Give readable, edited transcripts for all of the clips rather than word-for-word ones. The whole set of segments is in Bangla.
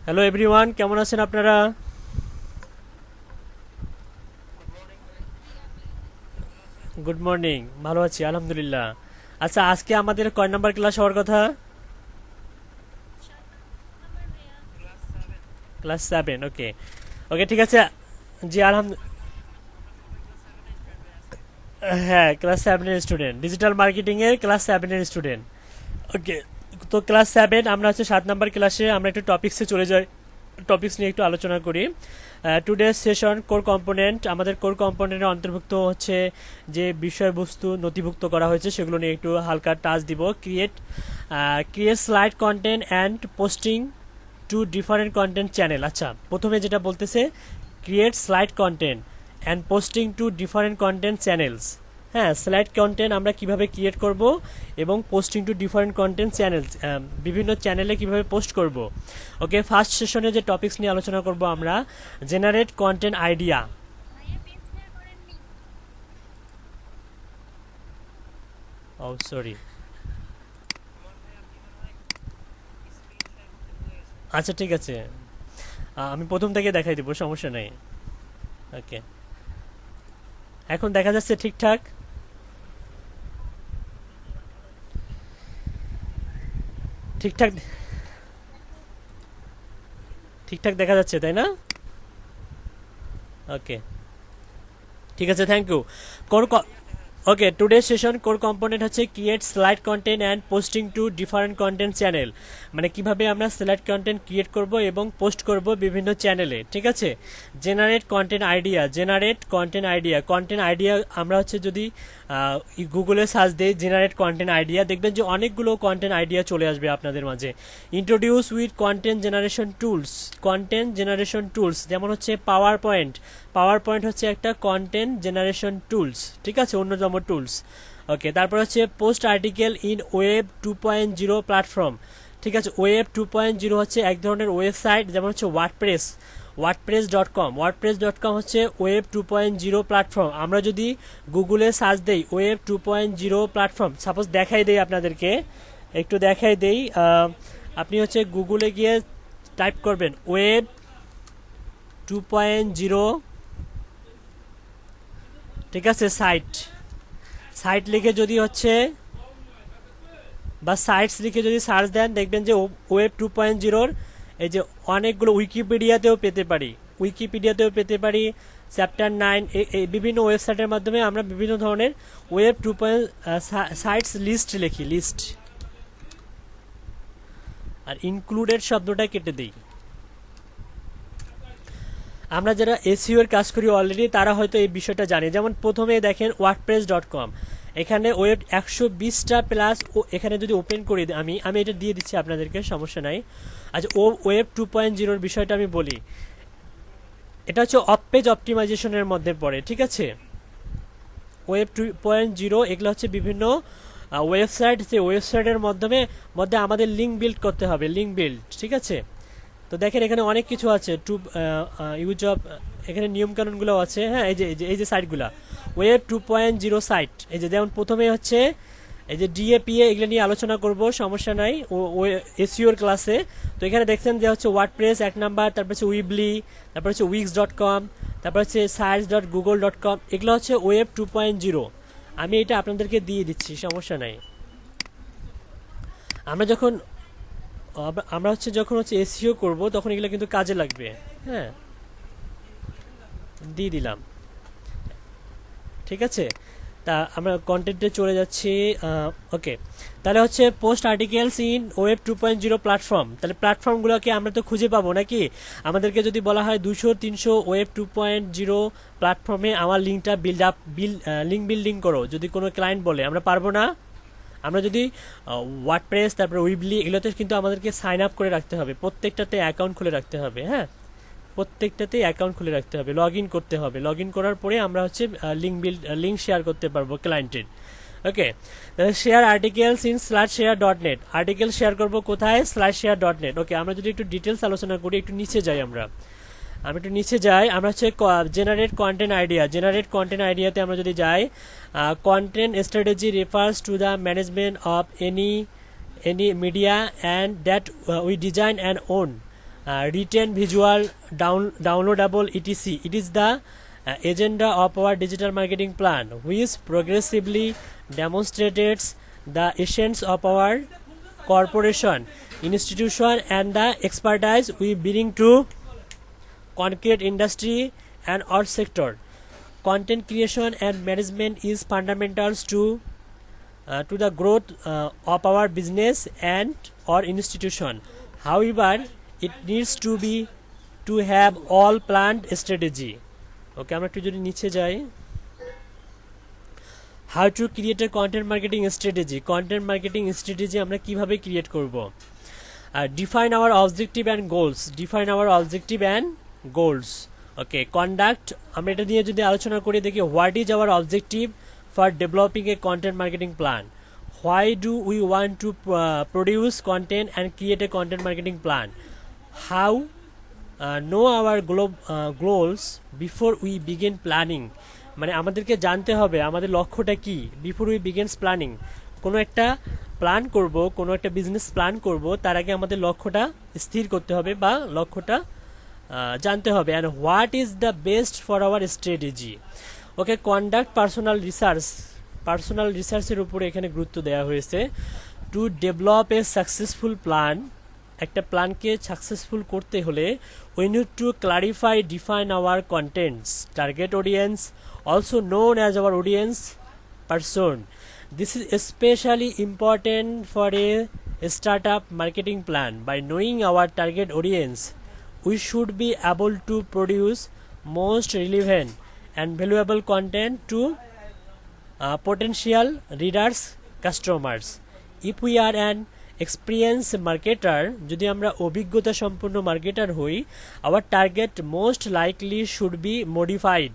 হ্যালো এভরিওয়ান, কেমন আছেন আপনারা? Good morning. ভালো আছি আলহামদুলিল্লাহ। আচ্ছা, আজকে আমাদের কয় নাম্বার ক্লাস হওয়ার কথা? ক্লাস 7। ওকে ওকে, ঠিক আছে। জি হ্যাঁ, ক্লাস 7-এর স্টুডেন্ট, ডিজিটাল মার্কেটিংয়ের ক্লাস 7-এর স্টুডেন্ট। ওকে, তো ক্লাস 7 আমরা হচ্ছে 7 নাম্বার ক্লাসে আমরা একটু টপিক্সে চলে যাই, টপিক্স নিয়ে একটু আলোচনা করি। টুডে সেশন কোর কম্পোনেন্ট, আমাদের কোর কম্পোনেন্টের অন্তর্ভুক্ত হচ্ছে যে বিষয়বস্তু নথিভুক্ত করা হয়েছে সেগুলো নিয়ে একটু হালকা টাচ দিব। Create slide content and posting to different content channel. আচ্ছা, প্রথমে যেটা বলতেছে create slide content and posting to different content channels. হ্যাঁ, স্লাইড কন্টেন্ট আমরা কিভাবে ক্রিয়েট করব এবং posting to different content channels, বিভিন্ন চ্যানেলে কিভাবে পোস্ট করব। ওকে, ফার্স্ট সেশনে যে টপিকস নিয়ে আলোচনা করব আমরা, জেনারেট কন্টেন্ট আইডিয়া। ও সরি। আচ্ছা ঠিক আছে, আমি প্রথম থেকে দেখাই দিব, সমস্যা নেই। ওকে, এখন দেখা যাচ্ছে ঠিকঠাক? ঠিকঠাক ঠিকঠাক দেখা যাচ্ছে তাই না? ওকে, ঠিক আছে, thank you. Core okay, today session core component হচ্ছে create slide content and posting to different content channel. মানে কিভাবে আমরা স্লাইড কন্টেন্ট ক্রিয়েট করব এবং পোস্ট করব বিভিন্ন চ্যানেলে, ঠিক আছে। Generate content idea, content idea আমরা হচ্ছে যদি গুগলে সার্চ দিই জেনারেট কন্টেন্ট আইডিয়া, দেখবেন যে অনেকগুলো কন্টেন্ট আইডিয়া চলে আসবে আপনাদের মাঝে। Introduce with content generation tools, যেমন হচ্ছে পাওয়ার পয়েন্ট হচ্ছে একটা কন্টেন্ট জেনারেশন টুলস, ঠিক আছে, অন্যতম টুলস। ওকে, তারপর হচ্ছে post article in web 2.0 platform. ঠিক আছে, ওয়েব 2.0 হচ্ছে এক ধরনের ওয়েবসাইট, যেমন হচ্ছে ওয়ার্ডপ্রেস ডট কম হচ্ছে ওয়েব 2.0 প্ল্যাটফর্ম। আমরা যদি গুগলে সার্চ দেই ওয়েব 2.0 প্ল্যাটফর্ম, সাপোজ দেখাই দেই আপনাদেরকে, একটু দেখাই দেই। আপনি হচ্ছে গুগলে গিয়ে টাইপ করবেন ওয়েব 2.0, ঠিক আছে, সাইট সাইট লিখে যদি হচ্ছে বা সাইটস লিখে যদি সার্চ দেন, দেখবেন যে ওয়েব 2.0 এই যে অনেকগুলো উইকিপিডিয়াতেও পেতে পারি, চ্যাপ্টার 9, এই বিভিন্ন ওয়েবসাইটের মাধ্যমে আমরা বিভিন্ন ধরনের web 2. Sites list, are included শব্দটা কেটে দিই। আমরা যারা এসইও এর কাজ করি অলরেডি, তারা হয়তো এই বিষয়টা জানে। যেমন প্রথমে দেখেন ওয়ার্ডপ্রেস.com, এখানে ওয়েব 120টা প্লাস। এখানে যদি ওপেন করি আমি এটা দিয়ে দিচ্ছি আপনাদেরকে, সমস্যা নাই। আচ্ছা, ওয়েব 2.0 বিষয়টা আমি বলি, এটা হচ্ছে অফ পেজ অপটিমাইজেশনের মধ্যে পড়ে, ঠিক আছে। ওয়েব 2.0 এগুলো হচ্ছে বিভিন্ন ওয়েবসাইট, যে ওয়েবসাইটের মধ্যে আমাদের লিঙ্ক বিল্ড করতে হবে, ঠিক আছে। তো দেখেন এখানে অনেক কিছু আছে, ইউজ অফ, এখানে নিয়মকানুনগুলো আছে। হ্যাঁ, এই যে সাইটগুলা ওয়েব 2.0 সাইট, এই যে যেমন প্রথমে হচ্ছে এই যে ডিএপিএ, এগুলো নিয়ে আলোচনা করব, সমস্যা নাই ও এসইওর ক্লাসে। তো এখানে দেখছেন যে হচ্ছে ওয়ার্ডপ্রেস 1 নাম্বার, তারপর হচ্ছে উইবলি, তারপর হচ্ছে উইক্স.com, তারপর হচ্ছে সার্চ.google.com, এগুলো হচ্ছে ওয়েব 2.0। আমি এটা আপনাদেরকে দিয়ে দিচ্ছি, সমস্যা নাই। আমরা যখন আমরা হচ্ছে যখন হচ্ছে এসইও করব, তখন এগুলো কিন্তু কাজে লাগবে। হ্যাঁ, দিয়ে দিলাম, ঠিক আছে। তা আমরা কন্টেন্টে চলে যাচ্ছি। ওকে, তাহলে হচ্ছে post articles in web 2.0 platform. তাহলে প্ল্যাটফর্মগুলোকে আমরা তো খুঁজে পাবো নাকি? আমাদেরকে যদি বলা হয় 200-300 ওয়েব 2.0 প্ল্যাটফর্মে আমার লিঙ্ক বিল্ডিং করো, যদি কোনো ক্লায়েন্ট বলে, আমরা পারবো না। আমরা যদি ওয়ার্ডপ্রেস, তারপর উইবলি, এগুলোতে কিন্তু আমাদেরকে সাইন আপ করে রাখতে হবে, প্রত্যেকটাতে অ্যাকাউন্ট খুলে রাখতে হবে। হ্যাঁ, প্রত্যেকটাতেই অ্যাকাউন্ট খুলে রাখতে হবে, লগ ইন করতে হবে। লগ ইন করার পরে আমরা হচ্ছে লিঙ্ক শেয়ার করতে পারবো ক্লায়েন্টের। ওকে, তাহলে share articles in /share.net, article share করবো কোথায়? /share.net। ওকে, আমরা যদি একটু ডিটেলস আলোচনা করি, একটু নিচে যাই আমি একটু নিচে যাই। আমরা হচ্ছে জেনারেট কন্টেন্ট আইডিয়াতে আমরা যদি যাই, content strategy refers to the management of any media and that we design and own. written, visual, downloadable, etc. It is the agenda of our digital marketing plan, which progressively demonstrates the essence of our corporation, institution, and the expertise we bring to concrete industry and our sector. Content creation and management is fundamental to the growth of our business and our institution. However, it needs to have all planned strategy. ওকে, আমরা একটু যদি নিচে যাই, how to create a content marketing strategy. Content marketing strategy আমরা কিভাবে ক্রিয়েট করব। Define hour objective and goals. Define hour objective and goals. Okay, conduct, আমরা এটা নিয়ে যদি আলোচনা করি, দেখি what is our objective for developing A content marketing plan. Why do we want to produce content and create a content marketing plan. How know our goals before we begin planning। মানে আমাদেরকে জানতে হবে আমাদের লক্ষ্যটা কি বিফোর উই বিগিনস প্ল্যানিং। কোনো একটা প্ল্যান করব, কোনো একটা বিজনেস প্ল্যান করব, তার আগে আমাদের লক্ষ্যটা স্থির করতে হবে বা লক্ষ্যটা জানতে হবে। And what is the best for our strategy. Okay, conduct personal research. Personal রিসার্চের উপরে এখানে গুরুত্ব দেওয়া হয়েছে। To develop a successful plan, একটা প্ল্যানকে সাকসেসফুল করতে হলে we need to clarify, define our contents, target audience, also known as our audience person. This is specially important for a startup marketing plan. By knowing our target audience we should be able to produce most relevant and valuable content two potential readers, customers. If we are an experienced marketer, যদি আমরা অভিজ্ঞতা সম্পন্ন মার্কেটার হই, our target most likely should be modified,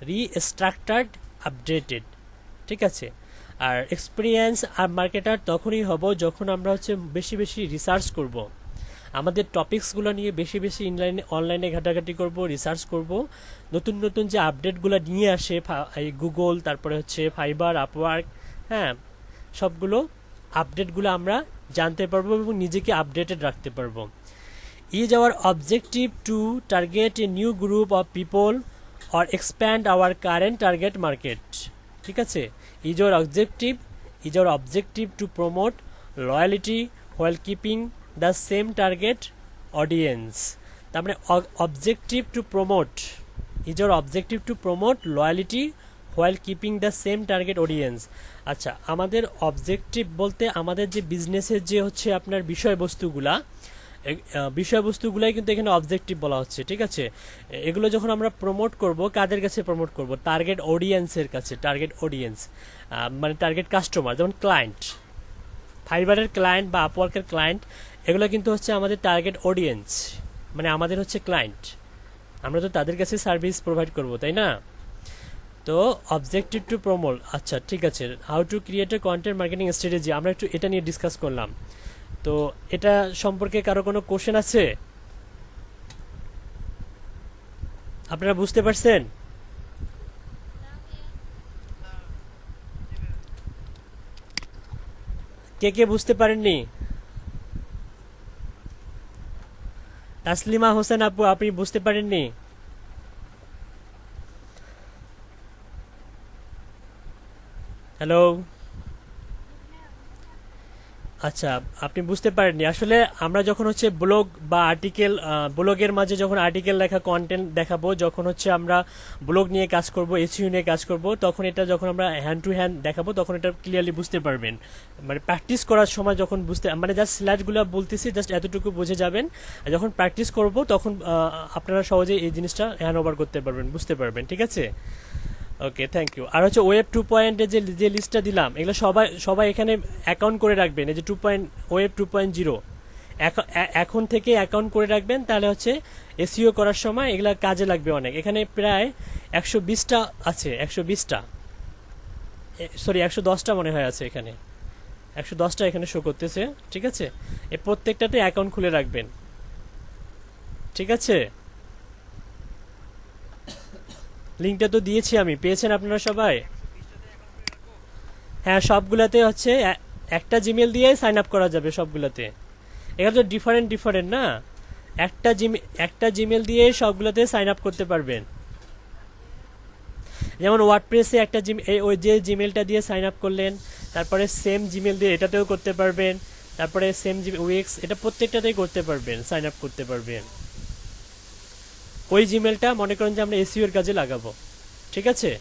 restructured, updated। ঠিক আছে, আর এক্সপিরিয়েন্স আর মার্কেটার তখনই হব যখন আমরা হচ্ছে বেশি বেশি রিসার্চ করব, আমাদের টপিকসগুলো নিয়ে বেশি বেশি অনলাইনে ঘাটাঘাটি করব, রিসার্চ করব, নতুন নতুন যে আপডেটগুলো নিয়ে আসে এই গুগল, তারপরে হচ্ছে ফাইবার, আপওয়ার্ক, হ্যাঁ, সবগুলো আপডেটগুলো আমরা জানতে পারবো এবং নিজেকে আপডেটেড রাখতে পারবো। Is our objective to target a new group of people or expand our current target market. ঠিক আছে, is our objective to promote loyalty while keeping the same target audience। তার মানে objective to promote is your objective to promote loyalty while keeping the same target audience। আচ্ছা, আমাদের অবজেক্টিভ বলতে আমাদের যে বিজনেসের যে হচ্ছে আপনার বিষয়বস্তুগুলাই কিন্তু এখানে অবজেক্টিভ বলা হচ্ছে। ঠিক আছে, এগুলো যখন আমরা প্রমোট করব, কাদের কাছে প্রমোট করব? টার্গেট অডিয়েন্সের কাছে। টার্গেট অডিয়েন্স মানে টার্গেট কাস্টমার, যেমন ক্লায়েন্ট, ফাইবারের ক্লায়েন্ট বা আপওয়ার্কের ক্লায়েন্ট, এগুলো কিন্তু হচ্ছে আমাদের টার্গেট অডিয়েন্স, মানে আমাদের হচ্ছে ক্লায়েন্ট, আমরা তো তাদের কাছে সার্ভিস প্রোভাইড করব, তাই না? তো অবজেক্টিভ টু প্রমোট। আচ্ছা, ঠিক আছে, how to create a content marketing strategy, আমরা একটু এটা নিয়ে ডিসকাস করলাম। তো এটা সম্পর্কে কারো কোনো কোশ্চেন আছে? আপনারা বুঝতে পারছেন? কে কে বুঝতে পারেননি? তাসলিমা হোসেন আপু, আপনি বুঝতে পারেননি? হ্যালো, আচ্ছা, আপনি বুঝতে পারেননি। আসলে আমরা যখন হচ্ছে ব্লগ বা আর্টিকেল, ব্লগের মাঝে যখন আর্টিকেল লেখা কন্টেন্ট দেখাবো, যখন হচ্ছে আমরা ব্লগ নিয়ে কাজ করব, এসইও নিয়ে কাজ করব, তখন এটা যখন আমরা হ্যান্ড টু হ্যান্ড দেখাবো তখন এটা ক্লিয়ারলি বুঝতে পারবেন। মানে প্র্যাকটিস করার সময় যখন মানে জাস্ট স্লাইডগুলো বলতেছি, জাস্ট এতটুকু বুঝে যাবেন। যখন প্র্যাকটিস করব তখন আপনারা সহজে এই জিনিসটা হ্যান্ড ওভার করতে পারবেন, বুঝতে পারবেন। ঠিক আছে, ওকে, থ্যাংক ইউ। আর হচ্ছে ওয়েব 2.0 যে লিস্টটা দিলাম, এগুলো সবাই এখানে অ্যাকাউন্ট করে রাখবেন। এই যে ওয়েব 2.0 এখন থেকে অ্যাকাউন্ট করে রাখবেন, তাহলে হচ্ছে এসইও করার সময় এগুলা কাজে লাগবে অনেক। এখানে প্রায় 120টা আছে, 120টা, সরি 110টা মনে হয় আছে এখানে, 110টা এখানে শো করতেছে। ঠিক আছে, এই প্রত্যেকটাতে অ্যাকাউন্ট খুলে রাখবেন। ঠিক আছে, লিঙ্কটা তো দিয়েছি আমি, পেয়েছেন আপনারা সবাই? হ্যাঁ, সবগুলাতে হচ্ছে একটা জিমেল দিয়ে সাইন আপ করা যাবে সবগুলাতে। এখানে তো ডিফারেন্ট না, একটা জিমেল দিয়ে সবগুলোতে সাইন আপ করতে পারবেন। যেমন ওয়ার্ডপ্রেসে একটা ওই যে জিমেলটা দিয়ে সাইন আপ করলেন, তারপরে সেম জিমেল দিয়ে এটাতেও করতে পারবেন, তারপরে সেম উইক্স, এটা প্রত্যেকটাতেই করতে পারবেন, সাইন আপ করতে পারবেন। ওই জিমেলটা মনে করেন যে আমরা এসইও এর কাজে লাগাবো, ঠিক আছে।